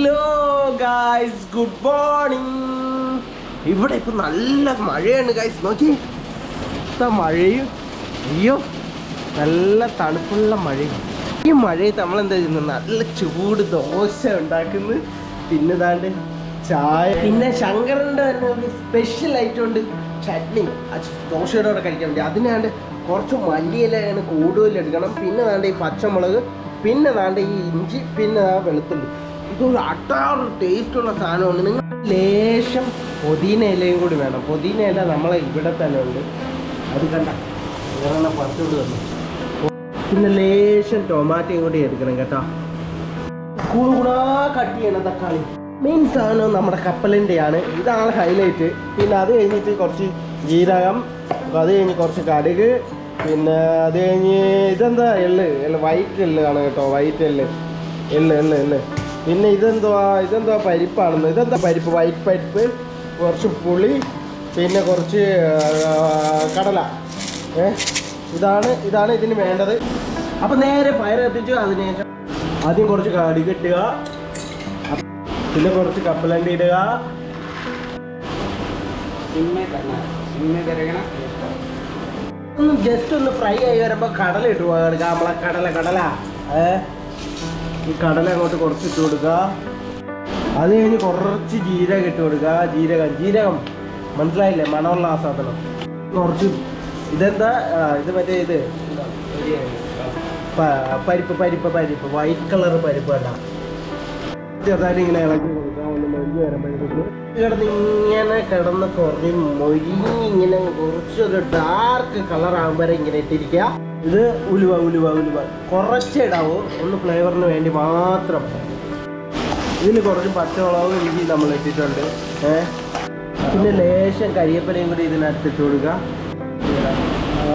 Hello guys, good morning. ഇവിടെ ഇപ്പം നല്ല മഴയാണ് ഗായ്സ്. നോക്കി മഴയും, അയ്യോ നല്ല തണുപ്പുള്ള മഴയും. ഈ മഴയത്ത് നമ്മളെന്താ ചെയ്യുന്നത്, നല്ല ചൂട് ദോശ ഉണ്ടാക്കുന്നു. പിന്നെ ഇതാണ്ട് ചായ, പിന്നെ ശങ്കരൻ്റെ തന്നെ ഒരു സ്പെഷ്യൽ ഐറ്റം ഉണ്ട്, ചട്നി. ദോശയുടെ കൂടെ കഴിക്കാൻ വേണ്ടി അതിനാണ്ട് കുറച്ച് മല്ലിയിലാണ് കൂടുതൽ എടുക്കണം. പിന്നെ വേണ്ട ഈ പച്ചമുളക്, പിന്നെ വേണ്ട ഈ ഇഞ്ചി, പിന്നെ വെളുത്തുള്ളി. ഇതൊരു അട്ടാറ് ടേസ്റ്റുള്ള സാധനമാണ്. നിങ്ങൾ ലേശം പുതിന ഇലയും കൂടി വേണം. പുതിന ഇല നമ്മളെ ഇവിടെ തന്നെ ഉണ്ട്, അത് കണ്ട ഇങ്ങനെ പറിച്ചുകൊണ്ട് വന്നു. പിന്നെ ലേശം ടൊമാറ്റോയും കൂടി എടുക്കണം കേട്ടോ. കൂടാ കട്ട് ചെയ്യണം തക്കാളി. മെയിൻ സാധനം നമ്മുടെ കപ്പലിൻ്റെയാണ്, ഇതാണ് ഹൈലൈറ്റ്. പിന്നെ അത് കഴിഞ്ഞിട്ട് കുറച്ച് ജീരകം, അത് കഴിഞ്ഞ് കുറച്ച് കടുക്, പിന്നെ അത് കഴിഞ്ഞ് ഇതെന്താ എള്ള് വൈറ്റ് എള്ളാണ് കേട്ടോ, വൈറ്റ് എള്ള്. പിന്നെ ഇതെന്തുവാ പരിപ്പാണെന്ന്. ഇതെന്താ പരിപ്പ്, വൈറ്റ് പരിപ്പ്, കുറച്ച് പുളി, പിന്നെ കുറച്ച് കടല. ഇതാണ് ഇതിന് വേണ്ടത്. അപ്പം നേരെ ഫയർ കത്തിച്ചു. അതിനുശേഷം ആദ്യം കുറച്ച് കടുക് ഇട്ടുക, പിന്നെ കുറച്ച് കപ്പലണ്ടി ഇടുക. ഒന്ന് ജസ്റ്റ് ഒന്ന് ഫ്രൈ ആയി വരുമ്പോൾ കടല ഇട്ട് കൊടുക്കുക. നമ്മളെ കടല ഈ കടല അങ്ങോട്ട് കുറച്ച് ഇട്ട് കൊടുക്കുക. അത് കഴിഞ്ഞ് കുറച്ച് ജീരകം ഇട്ട് കൊടുക്കുക. ജീരകം മനസ്സിലായില്ലേ, മണമുള്ള ആ സാധനം. കുറച്ച് ഇതെന്താ ഇത് മറ്റേ ഇത് പരിപ്പ് വൈറ്റ് കളർ പരിപ്പ് വേണ്ട. ചെറുതായിട്ട് ഇങ്ങനെ ഇളക്കി കൊടുക്കുക. ഒന്ന് മൊരിഞ്ഞ് വരുമ്പോഴത്തേക്ക് കിടന്ന് കുറഞ്ഞ് മൊരിഞ്ഞ് ഇങ്ങനെ കുറച്ചൊരു ഡാർക്ക് കളർ ആകുമ്പോൾ ഇങ്ങനെ ഇട്ടിരിക്കുക. ഇത് ഉലുവ കുറച്ചേ ഇടാവൂ, ഒന്ന് ഫ്ലേവറിന് വേണ്ടി മാത്രം. ഇതിൽ കുറച്ച് പച്ചമുളകും ഇഞ്ചി നമ്മൾ ഇട്ടിട്ടുണ്ട്. പിന്നെ ലേശം കരിയേപ്പിലയും കൂടി ഇതിനകത്ത് ഇട്ട് കൊടുക്കുക.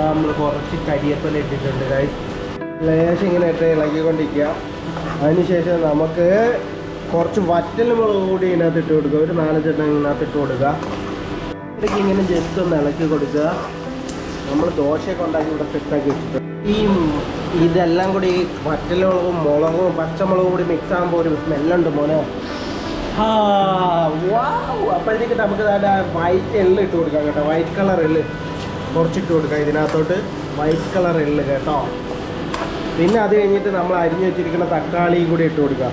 നമ്മൾ കുറച്ച് കരിയേപ്പില ഇട്ടിട്ടുണ്ട് ഗൈസ്. ലേശം ഇങ്ങനെ ഇട്ട് ഇളക്കിക്കൊണ്ടിരിക്കുക. അതിനുശേഷം നമുക്ക് കുറച്ച് വറ്റൽമുളക് കൂടി ഇതിനകത്ത് ഇട്ട് കൊടുക്കുക. ഒരു 4 ഇതിനകത്ത് ഇട്ട് കൊടുക്കുക. ഇടയ്ക്ക് ഇങ്ങനെ ജസ്റ്റ് ഒന്ന് ഇളക്കി കൊടുക്കുക. നമ്മൾ ദോശയൊക്കെ ഉണ്ടാക്കി ഇവിടെ സെറ്റാക്കി വെച്ചിട്ട് ഇതെല്ലാം കൂടി ഈ വറ്റൽമുളകും മുളകും പച്ചമുളകും കൂടി മിക്സ് ആകുമ്പോൾ ഒരു സ്മെല്ലുണ്ട് മോനെ. അപ്പോഴത്തേക്ക് നമുക്ക് വൈറ്റ് എള്ള് ഇട്ട് കൊടുക്കാം കേട്ടോ. വൈറ്റ് കളർ എള്ള് കുറച്ചിട്ട് കൊടുക്കാം ഇതിനകത്തോട്ട്, വൈറ്റ് കളർ എള്ള് കേട്ടോ. പിന്നെ അത് കഴിഞ്ഞിട്ട് നമ്മൾ അരിഞ്ഞ് വെച്ചിരിക്കുന്ന തക്കാളിയും കൂടി ഇട്ട് കൊടുക്കുക.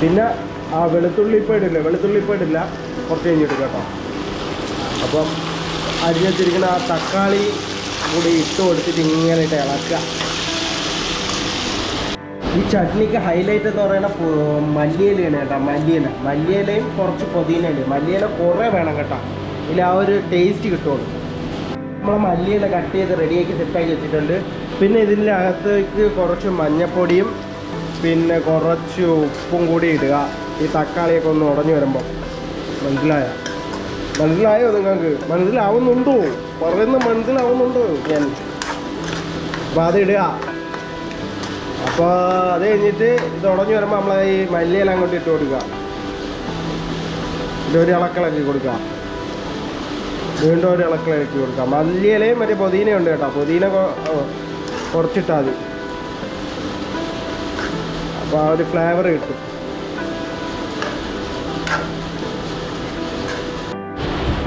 പിന്നെ ആ വെളുത്തുള്ളി ഇപ്പോൾ ഇടില്ല, കുറച്ച് കഴിഞ്ഞിട്ട് കേട്ടോ. അപ്പം അരിഞ്ഞ് വെച്ചിരിക്കുന്ന ആ തക്കാളി കൂടി ഇട്ട് കൊടുത്തിട്ട് ഇങ്ങനെ ഇട്ട് ഇളക്കുക. ഈ ചട്നിക്ക് ഹൈലൈറ്റ് എന്ന് പറയുന്നത് മല്ലിയിലയാണ് കേട്ടോ. മല്ലിയിലയും കുറച്ച് പുതിനയിലയും. മല്ലിയില കുറേ വേണം കേട്ടോ, ഇതിൽ ആ ഒരു ടേസ്റ്റ് കിട്ടുള്ളൂ. നമ്മൾ മല്ലിയില കട്ട് ചെയ്ത് റെഡിയാക്കി സെറ്റാക്കി വെച്ചിട്ടുണ്ട്. പിന്നെ ഇതിൻ്റെ അകത്തേക്ക് കുറച്ച് മഞ്ഞൾപ്പൊടിയും പിന്നെ കുറച്ച് ഉപ്പും കൂടി ഇടുക. ഈ തക്കാളിയൊക്കെ ഒന്ന് ഉടഞ്ഞു വരുമ്പോൾ. മനസ്സിലായോ നിങ്ങൾക്ക്? മനസ്സിലാവുന്നുണ്ടോ? മനസ്സിലാവുന്നുണ്ടോ ഞാൻ? അപ്പോൾ അതിടുക. അപ്പോൾ അത് കഴിഞ്ഞിട്ട് ഇത് ഉടഞ്ഞു വരുമ്പോൾ നമ്മൾ ഈ മല്ലിയില അങ്ങോട്ട് ഇട്ട് കൊടുക്കുക. ഇതൊരു ഇളക്കിളക്കി കൊടുക്കുക. വീണ്ടും ഒരു ഇളക്കിളക്കി കൊടുക്കുക. മല്ലിയിലയും മറ്റേ പുതിനയുണ്ട് കേട്ടോ. പുതിന കുറച്ചിട്ടാൽ മതി. അപ്പോൾ ആ ഒരു ഫ്ലേവർ കിട്ടും.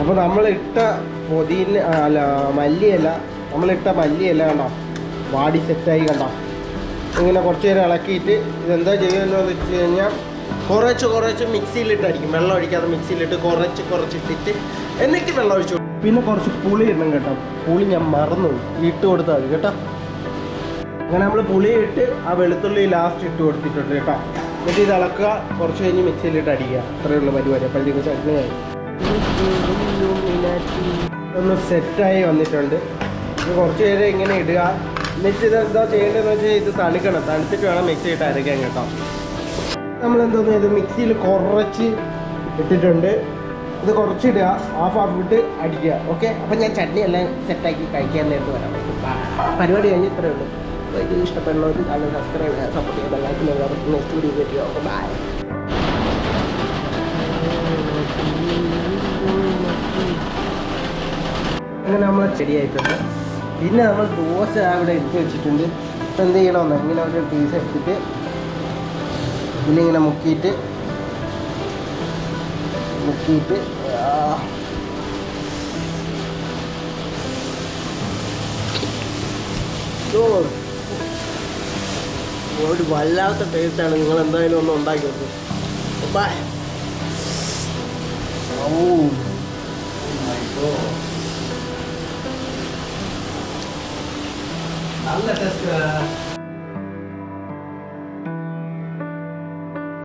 അപ്പോൾ നമ്മളിട്ട നമ്മളിട്ട മല്ലിയല്ല കണ്ടോ, വാടി സെറ്റായി കണ്ടോ. ഇങ്ങനെ കുറച്ച് നേരം ഇളക്കിയിട്ട് ഇതെന്താ ചെയ്യുമല്ലോ എന്ന് വെച്ച് കഴിഞ്ഞാൽ കുറച്ച് മിക്സിയിലിട്ടടിക്കും. വെള്ളം ഒഴിക്കാതെ മിക്സിയിലിട്ട് കുറച്ചിട്ടിട്ട് എന്നിട്ട് വെള്ളം ഒഴിച്ചു. പിന്നെ കുറച്ച് പുളി ഇടണം കേട്ടോ. പുളി ഞാൻ മറന്നു, ഇട്ട് കൊടുത്താൽ മതി കേട്ടോ. അങ്ങനെ നമ്മൾ പുളി ഇട്ട് ആ വെളുത്തുള്ളി ലാസ്റ്റ് ഇട്ട് കൊടുത്തിട്ടുണ്ട് കേട്ടോ. എന്നിട്ട് ഇത് ഇളക്കുക, കുറച്ച് കഴിഞ്ഞ് മിക്സിയിലിട്ട് അടിക്കുക. അത്രയുള്ള പരിപാടി. അപ്പോഴത്തേക്ക് ചട്നി ആയി. ഒന്ന് സെറ്റായി വന്നിട്ടുണ്ട്. ഇത് കുറച്ച് നേരം ഇങ്ങനെ ഇടുക. എന്നിട്ട് ഇതെന്താ ചെയ്യേണ്ടതെന്ന് വെച്ചാൽ ഇത് തണുക്കണം. തണുത്തിട്ട് വേണം മിക്സിയിട്ട് അരയ്ക്കാൻ കേട്ടോ. നമ്മളെന്തോന്ന് ഇത് മിക്സിയിൽ കുറച്ച് ഇട്ടിട്ടുണ്ട്. ഇത് കുറച്ചിടുക, ഹാഫ് ഇട്ട് അടിക്കുക. ഓക്കെ, അപ്പം ഞാൻ ചട്നി എല്ലാം സെറ്റാക്കി കഴിക്കാൻ നേരത്ത് വരാം. പരിപാടി കഴിഞ്ഞ് ഇത്രയേ ഉള്ളൂ. അപ്പോൾ ഇത് ഇഷ്ടപ്പെടുന്നവർ ചാനൽ സബ്സ്ക്രൈബ് ചെയ്യാൻ സപ്പോർട്ട് ചെയ്യാൻ എല്ലാവർക്കും നെക്സ്റ്റ് വീഡിയോ പറ്റിയോ. Okay, bye. അങ്ങനെ നമ്മൾ ചെടിയായിട്ടുണ്ട്. പിന്നെ നമ്മൾ ദോശ അവിടെ എടുത്ത് വെച്ചിട്ടുണ്ട്. ഇപ്പം എന്ത് ചെയ്യണമെന്ന് ഇങ്ങനെ ഒരു പീസ് എടുത്തിട്ട് ഇതിലിങ്ങനെ മുക്കിയിട്ട് മുക്കിയിട്ട് ഒരു വല്ലാത്ത ടേസ്റ്റാണ്. നിങ്ങൾ എന്തായാലും ഒന്ന് ഉണ്ടാക്കി നോക്കും. ബൈ. നല്ല ടേസ്റ്റ്